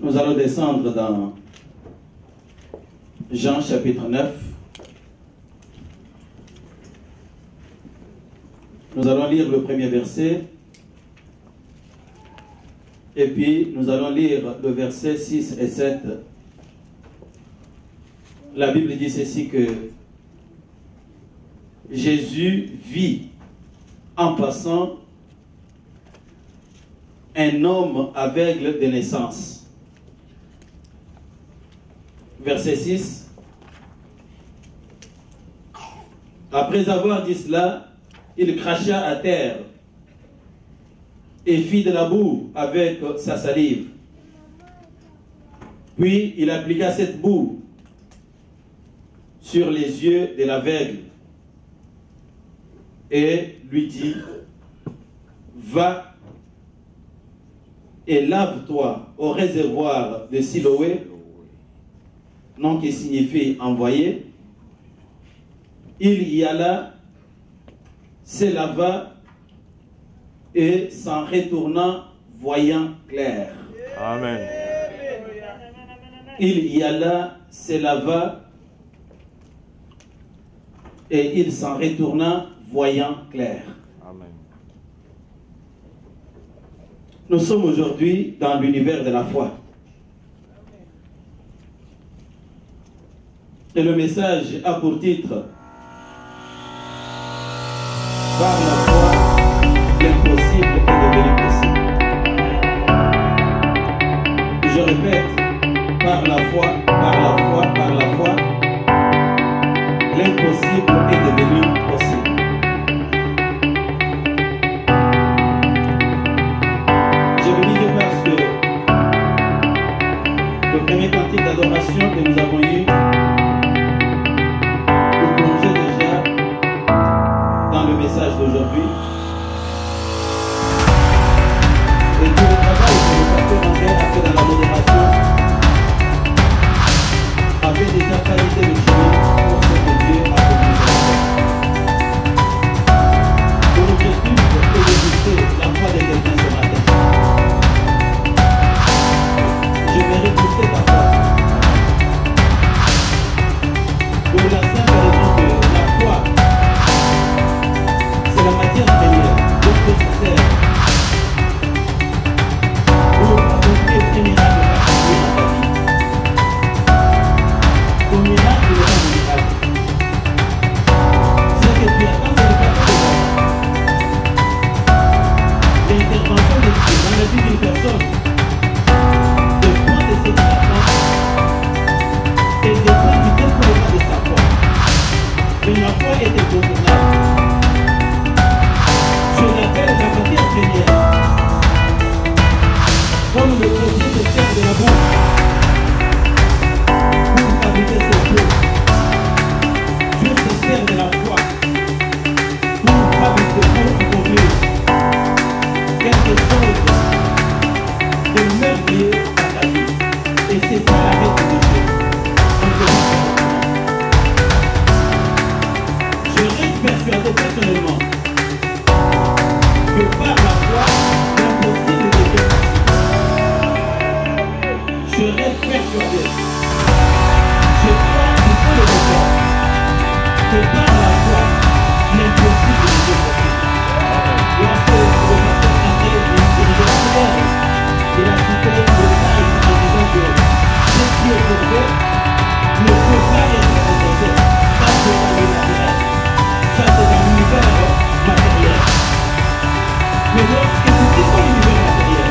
Nous allons descendre dans Jean chapitre 9. Nous allons lire le premier verset. Et puis nous allons lire le verset 6 et 7. La Bible dit ceci que Jésus vit en passant un homme aveugle de naissance. Verset 6. Après avoir dit cela, il cracha à terre et fit de la boue avec sa salive. Puis il appliqua cette boue sur les yeux de l'aveugle et lui dit: va et lave-toi au réservoir de Siloé, nom qui signifie envoyé. Il y alla, se lava et s'en retourna voyant clair. Amen. Il y alla, se lava et il s'en retourna voyant clair. Amen. Nous sommes aujourd'hui dans l'univers de la foi. Et le message a pour titre: par la foi, l'impossible est devenu possible. Je répète, par la foi, par la foi, par la foi, l'impossible est devenu possible. Je veux dire parce que le premier cantique d'adoration que nous avons eu nous plongeait déjà dans le message d'aujourd'hui. Et tout le travail que le pasteur André a fait dans la modération avait déjà qualité le chemin pour ce que Dieu a commencé. Mon objectif est de booster la foi de quelqu'un ce matin. Je vais rebooster ta foi. Pour la simple raison que la foi, c'est la matière première dont on se sert pour accomplir un miracle particulier dans ta vie. Ton miracle n'est pas un miracle. Ce que tu attends, c'est le passage de l'intervention de Dieu dans la vie d'une personne dépend de ce qu'il attend et dépend du développement de sa foi. Mais la foi est incontournable. Je l'appelle la matière première. Comme le projet de faire de la boue pour fabriquer ses choses. Dieu se sert de la foi pour fabriquer, pour produire quelque chose de merveilleux à ta vie. Et c'est ça la règle de Dieu. Je reste persuadé personnellement que par la foi, l'impossible est possible. Je reste persuadé, je crois du fond de mon cœur, que par la foi, l'impossible est possible. Lorsque le pasteur André, l'universitaire, il a cité le taille en disant que ce qui est pour Dieu ne peut pas être opposé. Ça, c'est dans le naturel. Ça, c'est dans l'univers matériel. Mais lorsque nous quittons l'univers matériel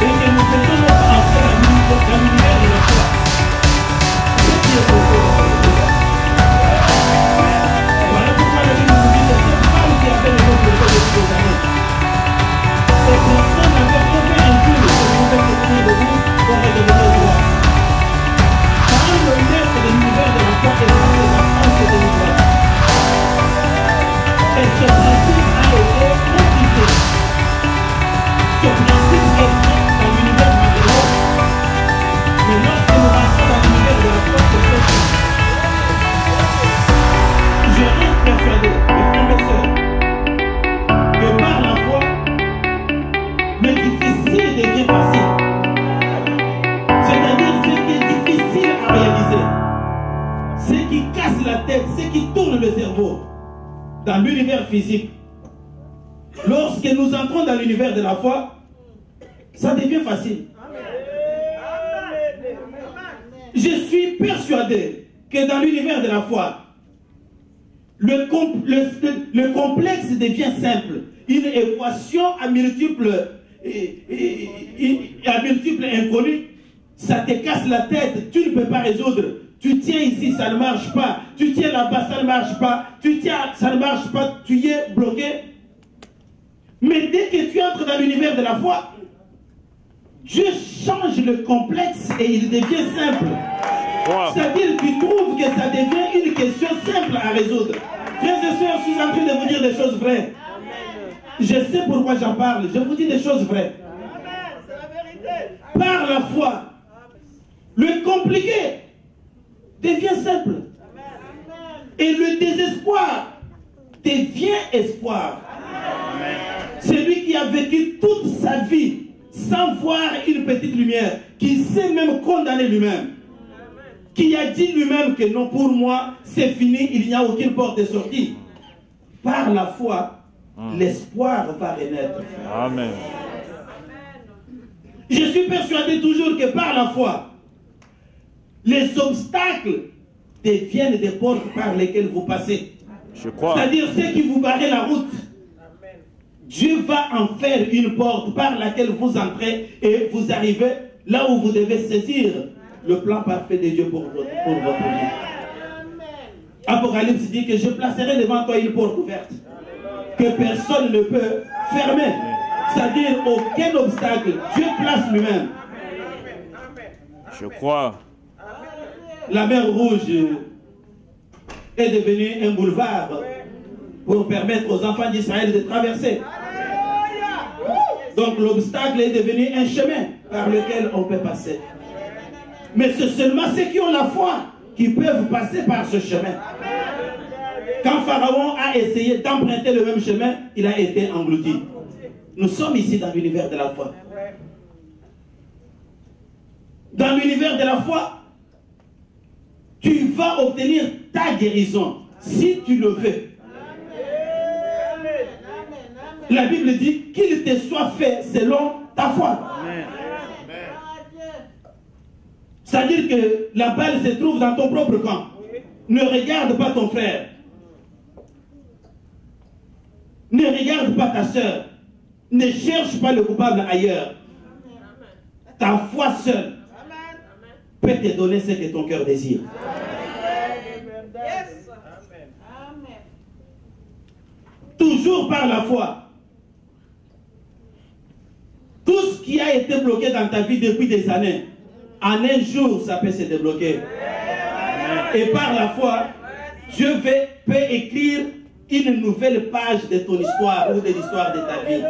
et que nous faisons notre entrée dans l'univers dans l'univers physique. Lorsque nous entrons dans l'univers de la foi, ça devient facile. Je suis persuadé que dans l'univers de la foi, le complexe devient simple. Une équation à multiples inconnus, ça te casse la tête, tu ne peux pas résoudre. Tu tiens ici, ça ne marche pas. Tu tiens là-bas, ça ne marche pas. Tu tiens, ça ne marche pas, tu y es bloqué. Mais dès que tu entres dans l'univers de la foi, Dieu change le complexe et il devient simple. Wow. C'est-à-dire que tu trouves que ça devient une question simple à résoudre. Frères et sœurs, je suis en train de vous dire des choses vraies. Je sais pourquoi j'en parle. Je vous dis des choses vraies. C'est la vérité. Par la foi, le compliqué devient simple. Et le désespoir devient espoir. Celui qui a vécu toute sa vie sans voir une petite lumière, qui s'est même condamné lui-même, qui a dit lui-même que non, pour moi, c'est fini, il n'y a aucune porte de sortie. Par la foi, l'espoir va renaître. Amen. Je suis persuadé toujours que par la foi, les obstacles deviennent des portes par lesquelles vous passez. Je crois. C'est-à-dire ceux qui vous barrent la route. Dieu va en faire une porte par laquelle vous entrez et vous arrivez là où vous devez saisir le plan parfait de Dieu pour votre vie. Apocalypse dit que je placerai devant toi une porte ouverte que personne ne peut fermer. C'est-à-dire aucun obstacle. Dieu place lui-même. Je crois. La mer Rouge est devenue un boulevard pour permettre aux enfants d'Israël de traverser. Donc l'obstacle est devenu un chemin par lequel on peut passer. Mais c'est seulement ceux qui ont la foi qui peuvent passer par ce chemin. Quand Pharaon a essayé d'emprunter le même chemin, il a été englouti. Nous sommes ici dans l'univers de la foi. Dans l'univers de la foi, tu vas obtenir ta guérison si tu le veux. La Bible dit qu'il te soit fait selon ta foi. C'est-à-dire que la balle se trouve dans ton propre camp. Ne regarde pas ton frère. Ne regarde pas ta soeur. Ne cherche pas le coupable ailleurs. Ta foi seule peut te donner ce que ton cœur désire. Toujours par la foi. Tout ce qui a été bloqué dans ta vie depuis des années, en un jour, ça peut se débloquer. Et par la foi, Dieu peut écrire une nouvelle page de ton histoire ou de l'histoire de ta vie.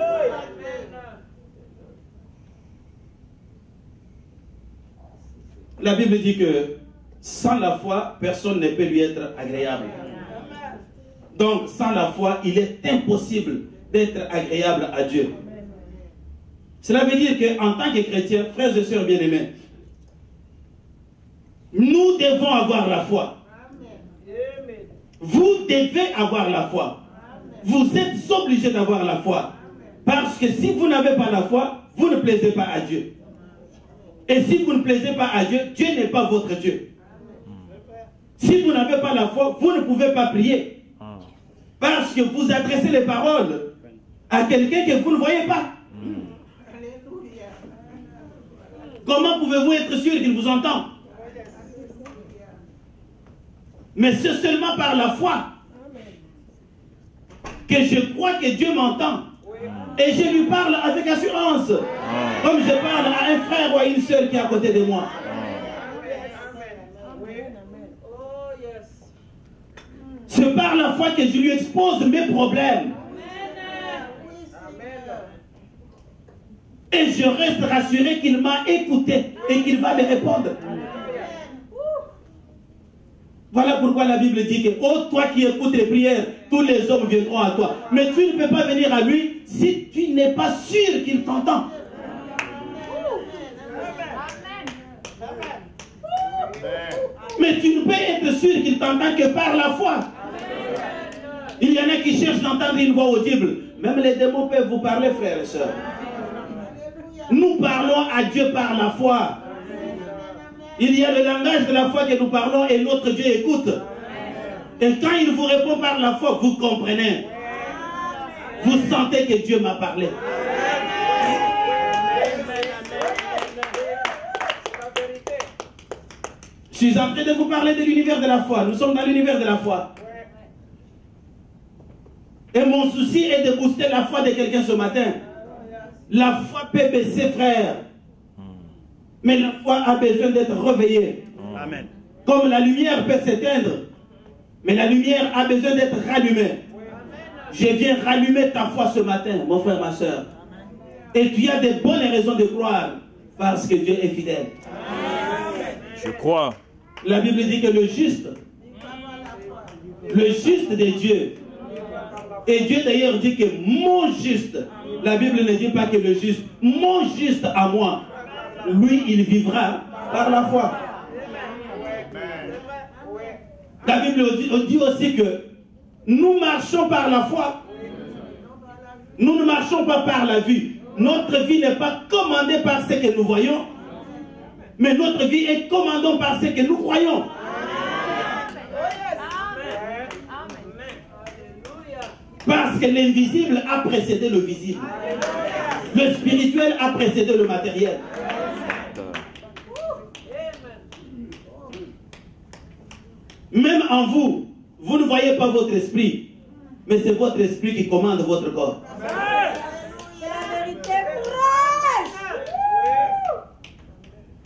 La Bible dit que sans la foi, personne ne peut lui être agréable. Donc, sans la foi, il est impossible d'être agréable à Dieu. Cela veut dire qu'en tant que chrétiens, frères et sœurs bien-aimés, nous devons avoir la foi. Vous devez avoir la foi. Vous êtes obligés d'avoir la foi. Parce que si vous n'avez pas la foi, vous ne plaisez pas à Dieu. Et si vous ne plaisez pas à Dieu, Dieu n'est pas votre Dieu. Si vous n'avez pas la foi, vous ne pouvez pas prier. Parce que vous adressez les paroles à quelqu'un que vous ne voyez pas. Comment pouvez-vous être sûr qu'il vous entend? Mais c'est seulement par la foi que je crois que Dieu m'entend. Et je lui parle avec assurance. Comme je parle à un frère ou à une soeur qui est à côté de moi. C'est par la foi que je lui expose mes problèmes. Et je reste rassuré qu'il m'a écouté et qu'il va me répondre. Voilà pourquoi la Bible dit que, oh, toi qui écoutes les prières, tous les hommes viendront à toi. Mais tu ne peux pas venir à lui si tu n'es pas sûr qu'il t'entend. Mais tu ne peux être sûr qu'il t'entend que par la foi. Il y a y en a qui cherchent d'entendre une voix audible. Même les démons peuvent vous parler, frères et sœurs. Nous parlons à Dieu par la foi. Il y a le langage de la foi que nous parlons et notre Dieu écoute. Et quand il vous répond par la foi, vous comprenez. Vous sentez que Dieu m'a parlé. Je suis en train de vous parler de l'univers de la foi. Nous sommes dans l'univers de la foi. Et mon souci est de booster la foi de quelqu'un ce matin. La foi peut baisser, frère. Mais la foi a besoin d'être réveillée. Amen. Comme la lumière peut s'éteindre, mais la lumière a besoin d'être rallumée. Je viens rallumer ta foi ce matin, mon frère, ma soeur. Et tu as de bonnes raisons de croire, parce que Dieu est fidèle. Je crois. La Bible dit que le juste de Dieu, et Dieu d'ailleurs dit que mon juste, la Bible ne dit pas que le juste, mon juste à moi, lui, il vivra par la foi. La Bible dit aussi que nous marchons par la foi. Nous ne marchons pas par la vue. Notre vie n'est pas commandée par ce que nous voyons, mais notre vie est commandée par ce que nous croyons. Parce que l'invisible a précédé le visible. Le spirituel a précédé le matériel. Même en vous, vous ne voyez pas votre esprit, mais c'est votre esprit qui commande votre corps.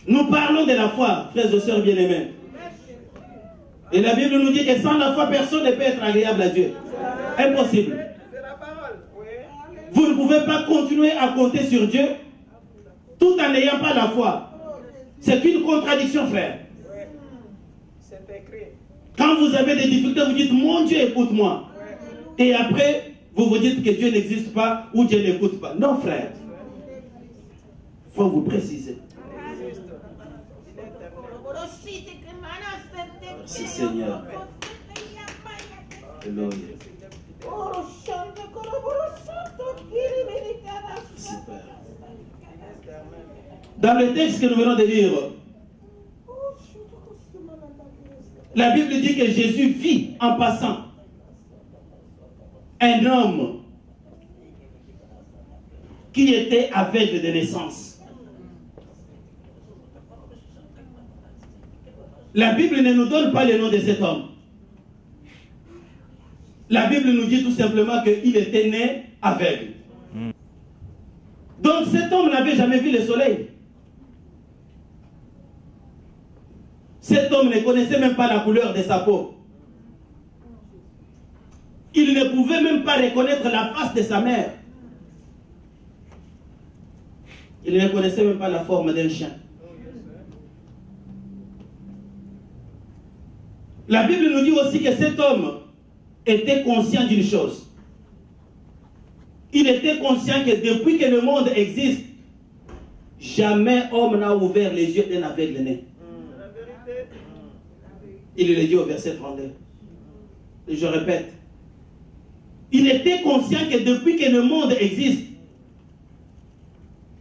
Nous parlons de la foi, frères et sœurs bien-aimés. Et la Bible nous dit que sans la foi, personne ne peut être agréable à Dieu. Impossible. Vous ne pouvez pas continuer à compter sur Dieu tout en n'ayant pas la foi. C'est une contradiction, frère. Quand vous avez des difficultés, vous dites, mon Dieu, écoute-moi. Et après, vous vous dites que Dieu n'existe pas ou Dieu n'écoute pas. Non, frère. Il faut vous préciser. Merci, Seigneur. Alléluia. Super. Dans le texte que nous venons de lire, la Bible dit que Jésus vit en passant un homme qui était aveugle de naissance. La Bible ne nous donne pas le nom de cet homme. La Bible nous dit tout simplement qu'il était né aveugle. Donc cet homme n'avait jamais vu le soleil. Cet homme ne connaissait même pas la couleur de sa peau. Il ne pouvait même pas reconnaître la face de sa mère. Il ne connaissait même pas la forme d'un chien. La Bible nous dit aussi que cet homme était conscient d'une chose. Il était conscient que depuis que le monde existe, jamais homme n'a ouvert les yeux d'un aveugle né. Il le dit au verset 32. Et je répète. Il était conscient que depuis que le monde existe,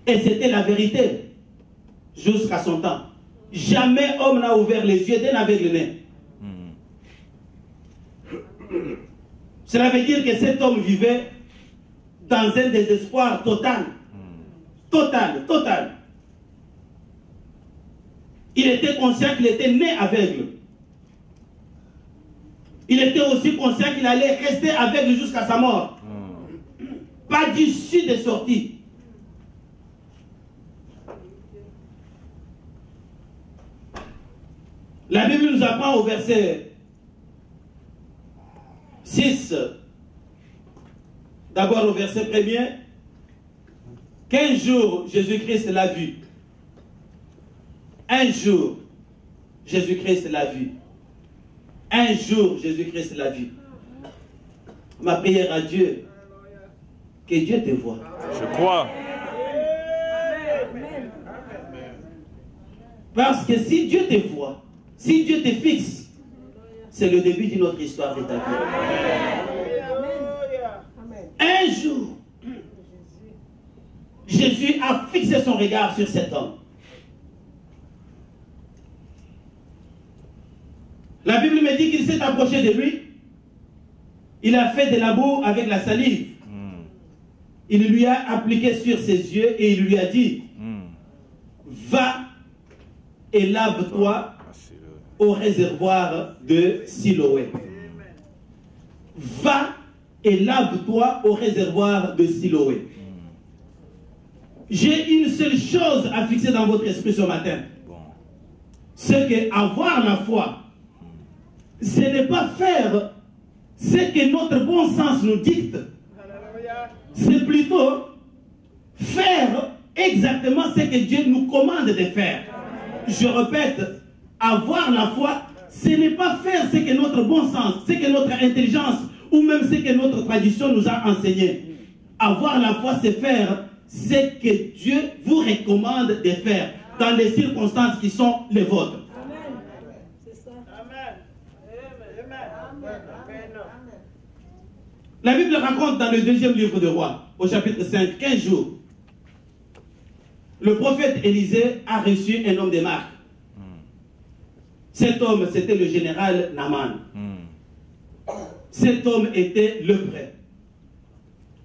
et c'était la vérité, jusqu'à son temps, jamais homme n'a ouvert les yeux d'un aveugle né. Cela veut dire que cet homme vivait dans un désespoir total. Total. Il était conscient qu'il était né aveugle. Il était aussi conscient qu'il allait rester aveugle jusqu'à sa mort. Pas d'issue de sortie. La Bible nous apprend au verset 6, d'abord au verset 1er, qu'un jour Jésus-Christ l'a vu. Un jour Jésus-Christ l'a vu. Un jour Jésus-Christ l'a vu. Ma prière à Dieu, que Dieu te voie. Je crois. Parce que si Dieu te voit, si Dieu te fixe, c'est le début d'une autre histoire de ta vie. Un jour, Jésus a fixé son regard sur cet homme. La Bible me dit qu'il s'est approché de lui. Il a fait de la boue avec la salive. Il lui a appliqué sur ses yeux et il lui a dit, va et lave-toi au réservoir de Siloé. Va et lave-toi au réservoir de Siloé. J'ai une seule chose à fixer dans votre esprit ce matin. C'est qu'avoir la foi, ce n'est pas faire ce que notre bon sens nous dicte. C'est plutôt faire exactement ce que Dieu nous commande de faire. Je répète, avoir la foi, ce n'est pas faire ce que notre bon sens, ce que notre intelligence ou même ce que notre tradition nous a enseigné. Avoir la foi, c'est faire ce que Dieu vous recommande de faire dans les circonstances qui sont les vôtres. La Bible raconte dans le 2e livre de Rois, au chapitre 5, 15 jours, le prophète Élisée a reçu un homme de marque. Cet homme, c'était le général Naaman. Cet homme était lépreux.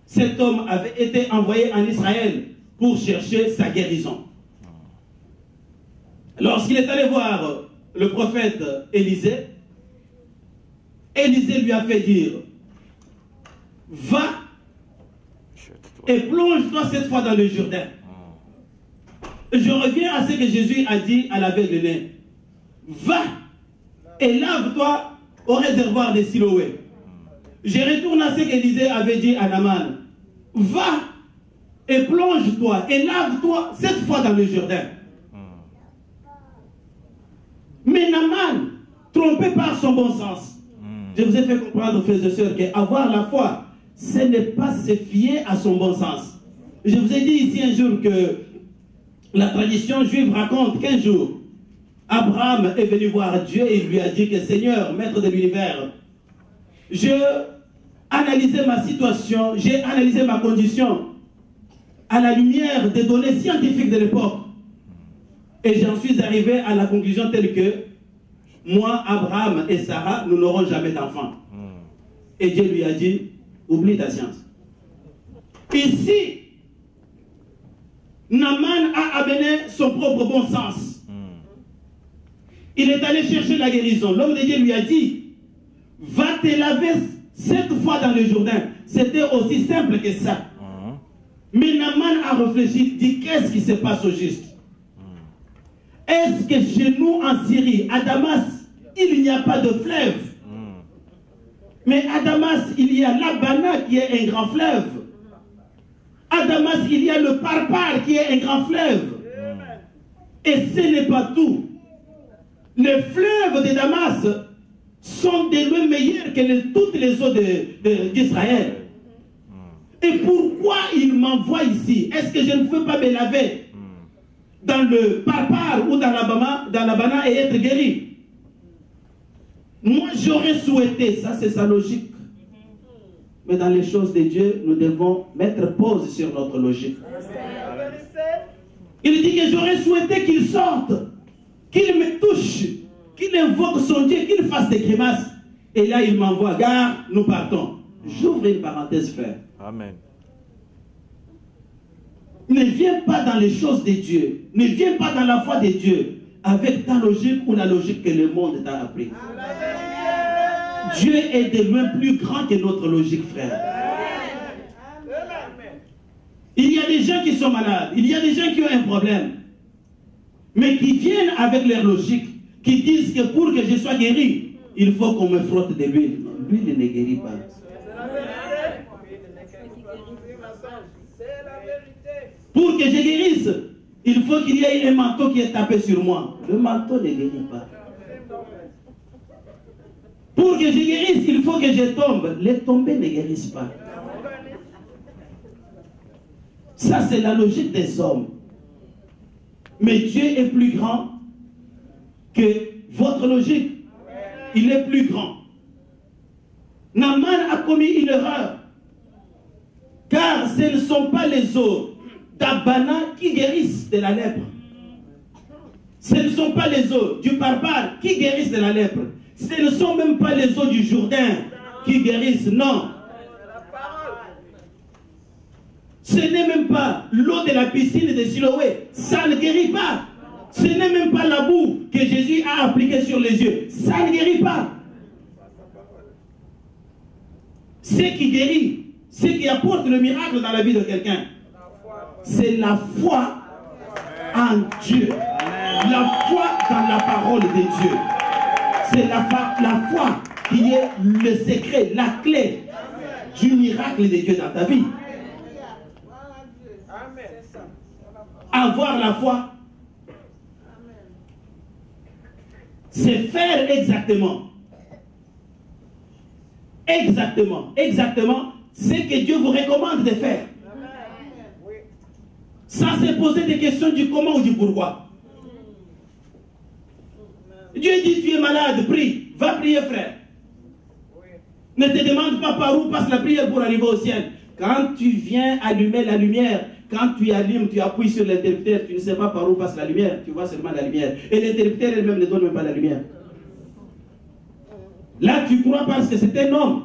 Cet homme avait été envoyé en Israël pour chercher sa guérison. Lorsqu'il est allé voir le prophète Élisée, Élisée lui a fait dire, va et plonge-toi cette fois dans le Jourdain. Je reviens à ce que Jésus a dit à l'aveugle-né. Va et lave-toi au réservoir de Siloé. Je retourne à ce qu'Élisée avait dit à Naaman. Va et plonge-toi et lave-toi cette fois dans le Jourdain. Mais Naaman, trompé par son bon sens, je vous ai fait comprendre, frères et sœurs, qu'avoir la foi, ce n'est pas se fier à son bon sens. Je vous ai dit ici un jour que la tradition juive raconte qu'un jour, Abraham est venu voir Dieu et il lui a dit que Seigneur, maître de l'univers, j'ai analysé ma situation, j'ai analysé ma condition à la lumière des données scientifiques de l'époque. Et j'en suis arrivé à la conclusion telle que moi, Abraham et Sarah, nous n'aurons jamais d'enfants. Et Dieu lui a dit, oublie ta science. Ici, Naaman a amené son propre bon sens. Il est allé chercher la guérison. L'homme de Dieu lui a dit, va te laver 7 fois dans le Jourdain. C'était aussi simple que ça. Mais Naaman a réfléchi, dit, qu'est-ce qui se passe au juste? Est-ce que chez nous en Syrie, à Damas, il n'y a pas de fleuve? Mais à Damas, il y a l'Abana qui est un grand fleuve. À Damas, il y a le Parpar qui est un grand fleuve. Et ce n'est pas tout. Les fleuves de Damas sont des loin meilleurs que toutes les eaux d'Israël. Et pourquoi il m'envoie ici? Est-ce que je ne peux pas me laver dans le Parpar ou dans l'Abana et être guéri? Moi, j'aurais souhaité, ça c'est sa logique. Mais dans les choses de Dieu, nous devons mettre pause sur notre logique. Il dit que j'aurais souhaité qu'il sorte, qu'il me touche, qu'il invoque son Dieu, qu'il fasse des grimaces. Et là, il m'envoie, gare, nous partons. J'ouvre une parenthèse, frère. Amen. Ne viens pas dans les choses de Dieu. Ne viens pas dans la foi de Dieu avec ta logique ou la logique que le monde t'a appris. Dieu est de loin plus grand que notre logique, frère. Il y a des gens qui sont malades, il y a des gens qui ont un problème, mais qui viennent avec leur logique, qui disent que pour que je sois guéri, il faut qu'on me frotte de l'huile. L'huile ne guérit pas. Pour que je guérisse, il faut qu'il y ait un manteau qui est tapé sur moi. Le manteau ne guérit pas. Pour que je guérisse, il faut que je tombe. Les tombées ne guérissent pas. Ça, c'est la logique des hommes. Mais Dieu est plus grand que votre logique. Il est plus grand. Naaman a commis une erreur. Car ce ne sont pas les eaux d'Abana qui guérissent de la lèpre. Ce ne sont pas les eaux du Barbare qui guérissent de la lèpre. Ce ne sont même pas les eaux du Jourdain qui guérissent, non. Ce n'est même pas l'eau de la piscine de Siloé. Ça ne guérit pas. Ce n'est même pas la boue que Jésus a appliquée sur les yeux. Ça ne guérit pas. Ce qui guérit, ce qui apporte le miracle dans la vie de quelqu'un, c'est la foi en Dieu. La foi dans la parole de Dieu. C'est la foi qui est le secret, la clé du miracle de Dieu dans ta vie. Avoir la foi, c'est faire exactement ce que Dieu vous recommande de faire. Sans se poser des questions du comment ou du pourquoi. Dieu dit, tu es malade, prie. Va prier, frère. Ne te demande pas par où passe la prière pour arriver au ciel. Quand tu viens allumer la lumière, quand tu allumes, tu appuies sur l'interrupteur, tu ne sais pas par où passe la lumière, tu vois seulement la lumière. Et l'interrupteur elle-même ne donne même pas la lumière. Là, tu crois parce que c'est un homme.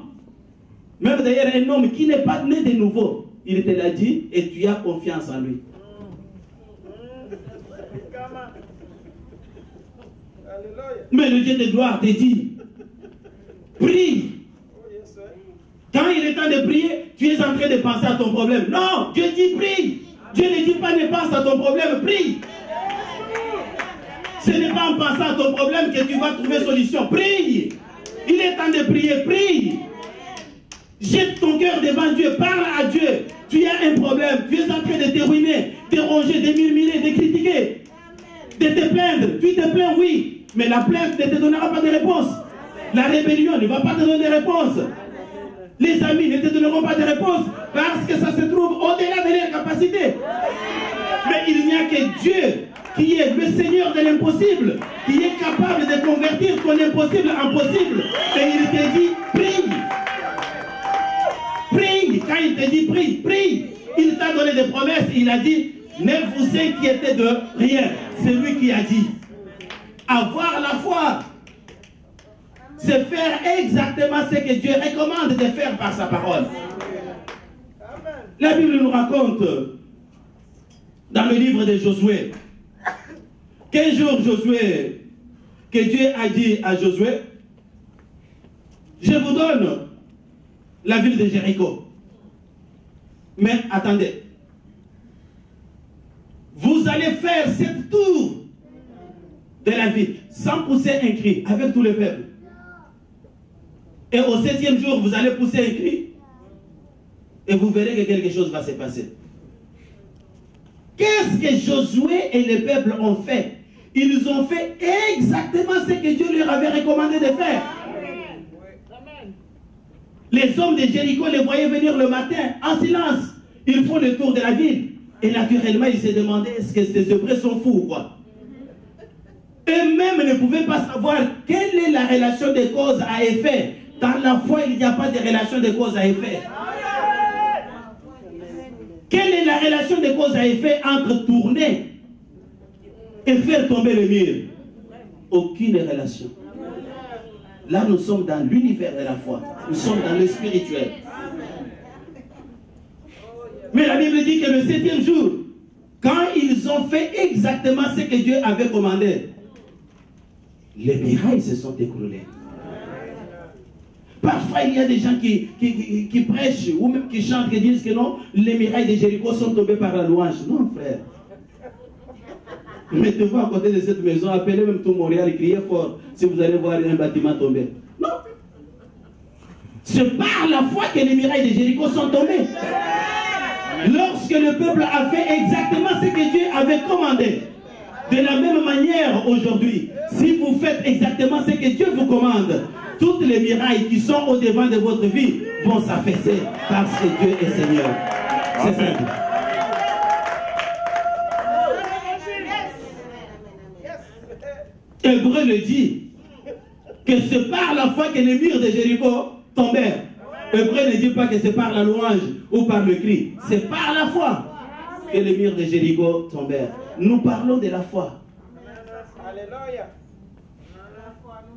Même d'ailleurs, un homme qui n'est pas né de nouveau. Il te l'a dit et tu as confiance en lui. Mais le Dieu de gloire te dit, prie. Quand il est temps de prier, tu es en train de penser à ton problème. Non, Dieu dit prie. Dieu ne dit pas ne pense à ton problème, prie. Ce n'est pas en pensant à ton problème que tu vas trouver solution. Prie. Il est temps de prier, prie. Jette ton cœur devant Dieu, parle à Dieu. Tu as un problème, tu es en train de te ruiner, de ronger, de murmurer, de critiquer, de te plaindre. Tu te plains, oui, mais la plainte ne te donnera pas de réponse. La rébellion ne va pas te donner de réponse. Les amis ne te donneront pas de réponse parce que ça se trouve au-delà de leur capacité. Mais il n'y a que Dieu qui est le Seigneur de l'impossible, qui est capable de convertir ton impossible en possible. Et il te dit, prie. Prie. Quand il te dit prie, prie. Il t'a donné des promesses. Il a dit, ne vous inquiétez de rien. C'est lui qui a dit. Avoir la foi, c'est faire exactement ce que Dieu recommande de faire par sa parole. La Bible nous raconte dans le livre de Josué qu'un jour Josué, que Dieu a dit à Josué, je vous donne la ville de Jéricho. Mais attendez, vous allez faire 7 tours de la ville sans pousser un cri avec tout le peuple. Et au 7e jour, vous allez pousser un cri et vous verrez que quelque chose va se passer. Qu'est-ce que Josué et le peuple ont fait? Ils ont fait exactement ce que Dieu leur avait recommandé de faire. Les hommes de Jéricho les voyaient venir le matin en silence. Ils font le tour de la ville. Et naturellement, ils se demandaient, est-ce que ces Hébreux sont fous ou quoi? Eux-mêmes ne pouvaient pas savoir quelle est la relation de cause à effet. Dans la foi, il n'y a pas de relation de cause à effet. Quelle est la relation de cause à effet entre tourner et faire tomber le mur? Aucune relation. Là, nous sommes dans l'univers de la foi. Nous sommes dans le spirituel. Mais la Bible dit que le 7e jour, quand ils ont fait exactement ce que Dieu avait commandé, les murailles se sont écroulées. Parfois, il y a des gens qui prêchent ou même qui chantent, qui disent que non, les murailles de Jéricho sont tombées par la louange. Non, frère. Mettez-vous à côté de cette maison, appelez même tout Montréal et criez fort si vous allez voir un bâtiment tomber. Non. C'est par la foi que les murailles de Jéricho sont tombées. Lorsque le peuple a fait exactement ce que Dieu avait commandé. De la même manière aujourd'hui, si vous faites exactement ce que Dieu vous commande, toutes les murailles qui sont au devant de votre vie vont s'affaisser parce que Dieu est Seigneur. C'est simple. Hébreu le dit que c'est par la foi que les murs de Jéricho tombèrent. Hébreu ne dit pas que c'est par la louange ou par le cri. C'est par la foi que les murs de Jéricho tombèrent. Nous parlons de la foi. Alléluia.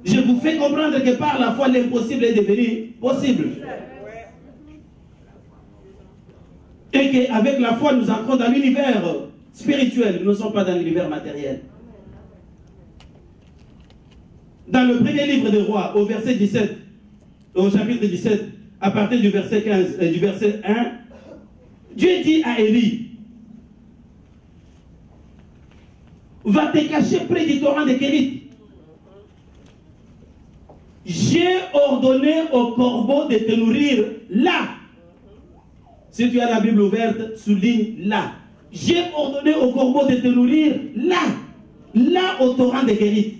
Je vous fais comprendre que par la foi, l'impossible est devenu possible. Et qu'avec la foi, nous entrons dans l'univers spirituel. Nous ne sommes pas dans l'univers matériel. Dans le premier livre des Rois, au verset 17, au chapitre 17, à partir du verset 15, du verset 1, Dieu dit à Élie, va te cacher près du torrent de Kérit. J'ai ordonné au corbeau de te nourrir là. Si tu as la Bible ouverte, souligne là. J'ai ordonné au corbeau de te nourrir là. Là au torrent de Kérit.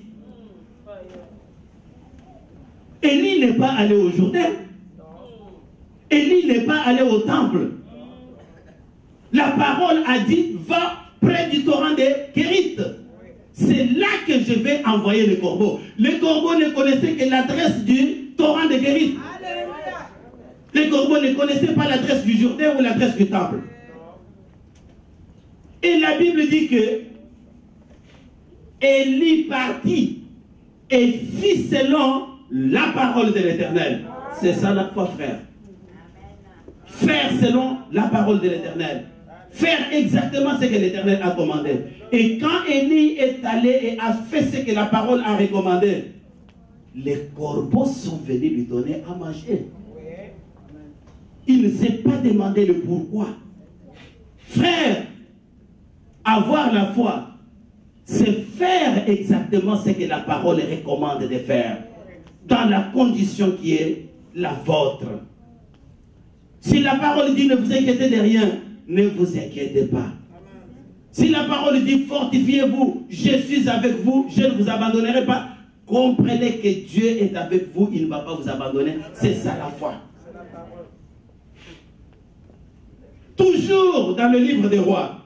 Élie n'est pas allé au Jourdain. Élie n'est pas allé au temple. La parole a dit, va près du torrent de Kérit. C'est là que je vais envoyer le corbeau. Le corbeau ne connaissait que l'adresse du torrent de Kérit. Les corbeaux ne connaissaient pas l'adresse du Jourdain ou l'adresse du temple. Et la Bible dit que Élie partit et fit selon la parole de l'Éternel. C'est ça la foi, frère. Faire selon la parole de l'Éternel. Faire exactement ce que l'Éternel a commandé. Et quand Élie est allé et a fait ce que la parole a recommandé, les corbeaux sont venus lui donner à manger. Il ne s'est pas demandé le pourquoi. Frère, avoir la foi, c'est faire exactement ce que la parole recommande de faire, dans la condition qui est la vôtre. Si la parole dit ne vous inquiétez de rien, ne vous inquiétez pas. Si la parole dit fortifiez-vous, je suis avec vous, je ne vous abandonnerai pas, comprenez que Dieu est avec vous, il ne va pas vous abandonner. C'est ça la foi. Toujours dans le livre des rois,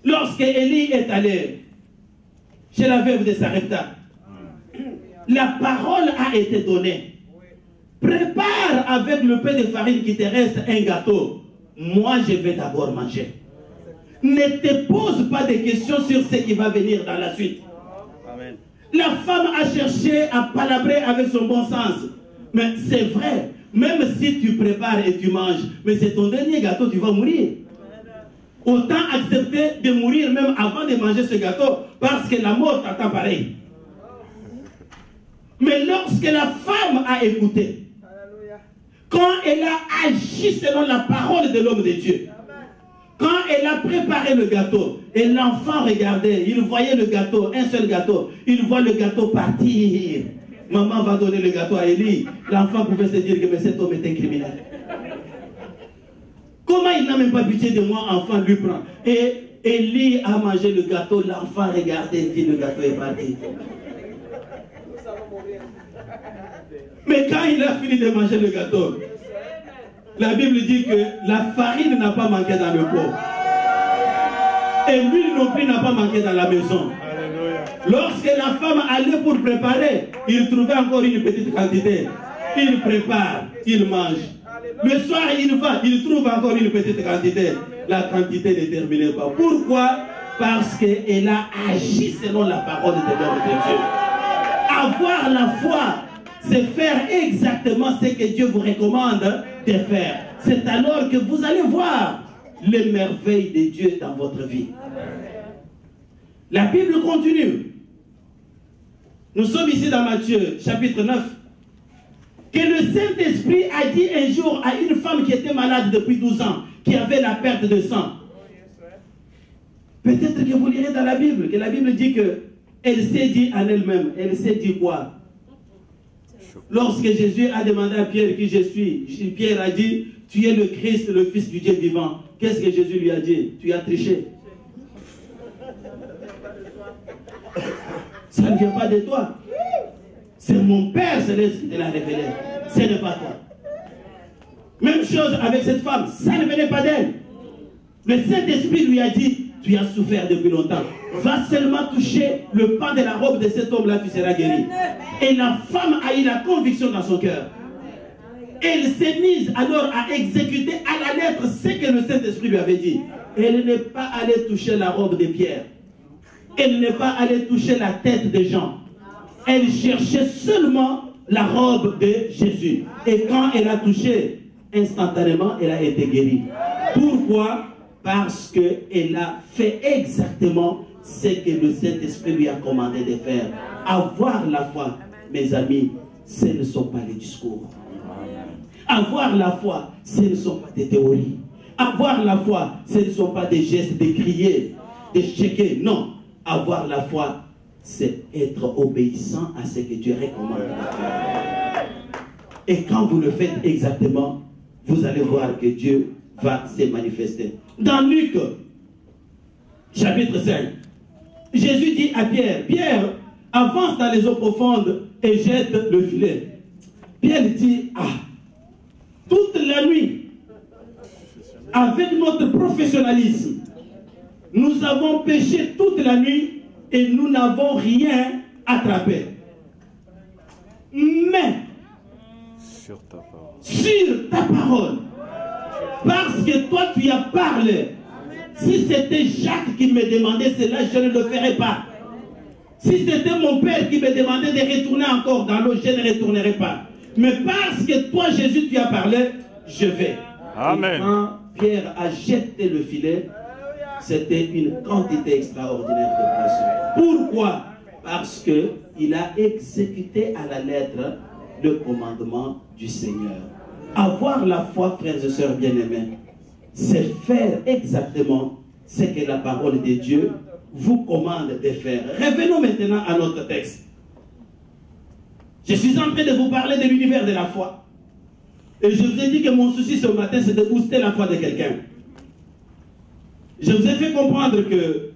lorsque Élie est allé chez la veuve de Sarepta, la parole a été donnée. Prépare avec le peu de farine qui te reste un gâteau. Moi, je vais d'abord manger. Ne te pose pas de questions sur ce qui va venir dans la suite. Amen. La femme a cherché à palabrer avec son bon sens. Mais c'est vrai, même si tu prépares et tu manges, mais c'est ton dernier gâteau, tu vas mourir. Autant accepter de mourir même avant de manger ce gâteau, parce que la mort t'attend pareil. Mais lorsque la femme a écouté, quand elle a agi selon la parole de l'homme de Dieu, quand elle a préparé le gâteau, et l'enfant regardait, il voyait le gâteau, un seul gâteau, il voit le gâteau partir. Maman va donner le gâteau à Élie. L'enfant pouvait se dire que cet homme est un criminel. Comment il n'a même pas pitié de moi, enfant, lui prend. Et Élie a mangé le gâteau, l'enfant regardait, dit le gâteau est parti. Mais quand il a fini de manger le gâteau, la Bible dit que la farine n'a pas manqué dans le pot. Et l'huile non plus n'a pas manqué dans la maison. Lorsque la femme allait pour préparer, il trouvait encore une petite quantité. Il prépare, il mange. Le soir, il va, il trouve encore une petite quantité. La quantité ne terminait pas. Pourquoi? Parce qu'elle a agi selon la parole de l'homme de Dieu. Avoir la foi, c'est faire exactement ce que Dieu vous recommande de faire. C'est alors que vous allez voir les merveilles de Dieu dans votre vie. La Bible continue. Nous sommes ici dans Matthieu, chapitre 9. Que le Saint-Esprit a dit un jour à une femme qui était malade depuis 12 ans, qui avait la perte de sang. Peut-être que vous lirez dans la Bible, que la Bible dit que elle s'est dit en elle-même. Elle s'est dit quoi? Lorsque Jésus a demandé à Pierre qui je suis, Pierre a dit, tu es le Christ, le Fils du Dieu vivant. Qu'est-ce que Jésus lui a dit? Tu as triché. Ça ne vient pas de toi. C'est mon Père céleste qui te l'a révélé. Ce n'est pas toi. Même chose avec cette femme. Ça ne venait pas d'elle. Le Saint-Esprit lui a dit, tu as souffert depuis longtemps. Va seulement toucher le pan de la robe de cet homme-là, tu seras guéri. Et la femme a eu la conviction dans son cœur. Elle s'est mise alors à exécuter à la lettre ce que le Saint-Esprit lui avait dit. Elle n'est pas allée toucher la robe de Pierre. Elle n'est pas allée toucher la tête de Jean. Elle cherchait seulement la robe de Jésus. Et quand elle a touché, instantanément, elle a été guérie. Pourquoi? Parce qu'elle a fait exactement ce que le Saint-Esprit lui a commandé de faire. Avoir la foi, mes amis, ce ne sont pas les discours. Avoir la foi, ce ne sont pas des théories. Avoir la foi, ce ne sont pas des gestes, de crier, de checker. Non. Avoir la foi, c'est être obéissant à ce que Dieu recommande de faire. Et quand vous le faites exactement, vous allez voir que Dieu va se manifester. Dans Luc, chapitre 5, Jésus dit à Pierre, Pierre, avance dans les eaux profondes et jette le filet. Pierre dit, ah, toute la nuit, avec notre professionnalisme, nous avons péché toute la nuit et nous n'avons rien attrapé. Mais, sur ta parole, parce que toi tu as parlé, si c'était Jacques qui me demandait cela, je ne le ferais pas. Si c'était mon père qui me demandait de retourner encore dans l'eau, je ne retournerai pas. Mais parce que toi, Jésus, tu as parlé, je vais. Amen. Et quand Pierre a jeté le filet, c'était une quantité extraordinaire de poissons. Pourquoi? Parce qu'il a exécuté à la lettre le commandement du Seigneur. Avoir la foi, frères et sœurs bien-aimés, c'est faire exactement ce que la parole de Dieu vous commande de faire. Revenons maintenant à notre texte. Je suis en train de vous parler de l'univers de la foi. Et je vous ai dit que mon souci ce matin, c'est de booster la foi de quelqu'un. Je vous ai fait comprendre que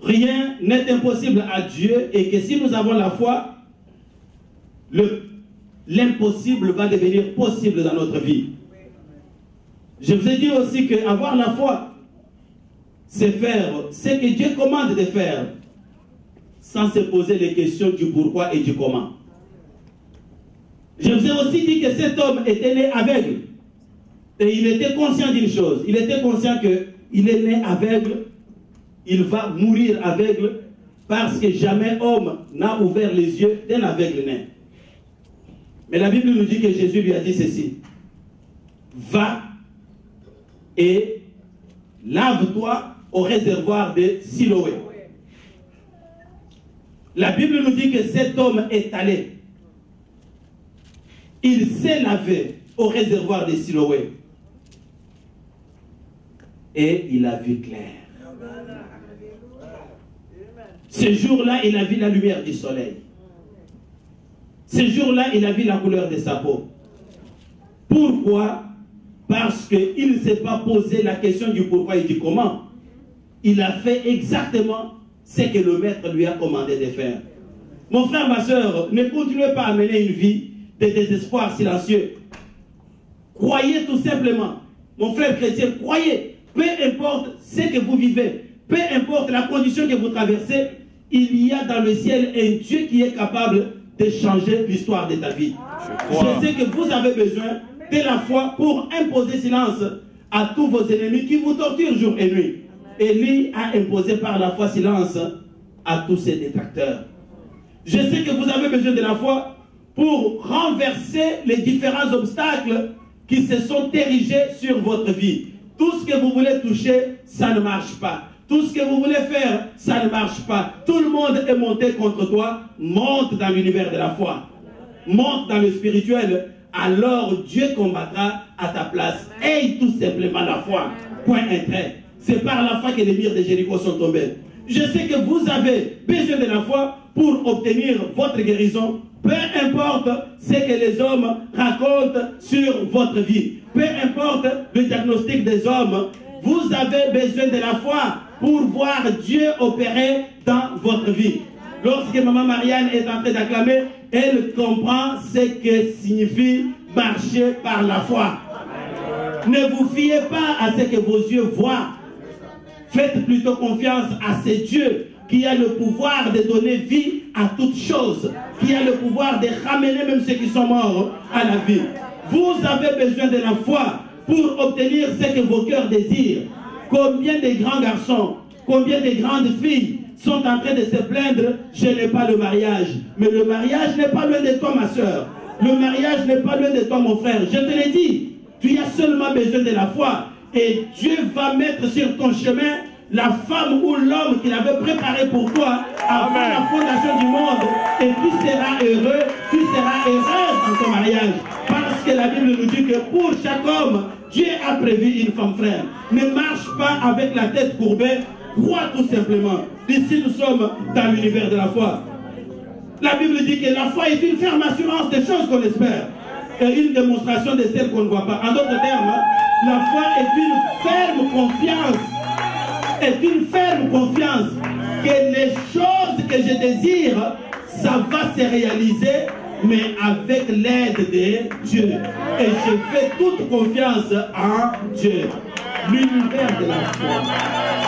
rien n'est impossible à Dieu et que si nous avons la foi, l'impossible va devenir possible dans notre vie. Je vous ai dit aussi qu'avoir la foi, c'est faire ce que Dieu commande de faire sans se poser les questions du pourquoi et du comment. Je vous ai aussi dit que cet homme était né aveugle. Et il était conscient d'une chose. Il était conscient qu'il est né aveugle. Il va mourir aveugle parce que jamais homme n'a ouvert les yeux d'un aveugle né. Mais la Bible nous dit que Jésus lui a dit ceci. Va et lave-toi au réservoir de Siloé. La Bible nous dit que cet homme est allé. Il s'est lavé au réservoir de Siloé. Et il a vu clair. Ce jour-là, il a vu la lumière du soleil. Ce jour-là, il a vu la couleur de sa peau. Pourquoi? Parce qu'il ne s'est pas posé la question du pourquoi et du comment. Il a fait exactement ce que le maître lui a commandé de faire. Mon frère, ma soeur, ne continuez pas à mener une vie de désespoir silencieux. Croyez tout simplement. Mon frère chrétien, croyez. Peu importe ce que vous vivez, peu importe la condition que vous traversez, il y a dans le ciel un Dieu qui est capable de changer l'histoire de ta vie. Je sais que vous avez besoin de la foi pour imposer silence à tous vos ennemis qui vous torturent jour et nuit. Élie a imposé par la foi silence à tous ses détracteurs. Je sais que vous avez besoin de la foi pour renverser les différents obstacles qui se sont érigés sur votre vie. Tout ce que vous voulez toucher, ça ne marche pas. Tout ce que vous voulez faire, ça ne marche pas. Tout le monde est monté contre toi. Monte dans l'univers de la foi. Monte dans le spirituel. Alors Dieu combattra à ta place. Aie tout simplement la foi. Point un trait. C'est par la foi que les murs de Jéricho sont tombés. Je sais que vous avez besoin de la foi pour obtenir votre guérison. Peu importe ce que les hommes racontent sur votre vie. Peu importe le diagnostic des hommes. Vous avez besoin de la foi pour voir Dieu opérer dans votre vie. Lorsque Maman Marianne est en train d'acclamer, elle comprend ce que signifie marcher par la foi. Ne vous fiez pas à ce que vos yeux voient. Faites plutôt confiance à ce Dieu qui a le pouvoir de donner vie à toutes choses, qui a le pouvoir de ramener même ceux qui sont morts à la vie. Vous avez besoin de la foi pour obtenir ce que vos cœurs désirent. Combien de grands garçons, combien de grandes filles sont en train de se plaindre, je n'ai pas le mariage. Mais le mariage n'est pas loin de toi, ma soeur. Le mariage n'est pas loin de toi, mon frère. Je te l'ai dit, tu as seulement besoin de la foi. Et Dieu va mettre sur ton chemin la femme ou l'homme qu'il avait préparé pour toi avant la fondation du monde. Et tu seras heureux, tu seras heureuse dans ton mariage. Parce que la Bible nous dit que pour chaque homme, Dieu a prévu une femme, frère. Ne marche pas avec la tête courbée, crois tout simplement. Ici, nous sommes dans l'univers de la foi. La Bible dit que la foi est une ferme assurance des choses qu'on espère et une démonstration de celles qu'on ne voit pas. En d'autres termes, la foi est une ferme confiance. Est une ferme confiance que les choses que je désire, ça va se réaliser, mais avec l'aide de Dieu. Et je fais toute confiance en Dieu. L'univers de la foi.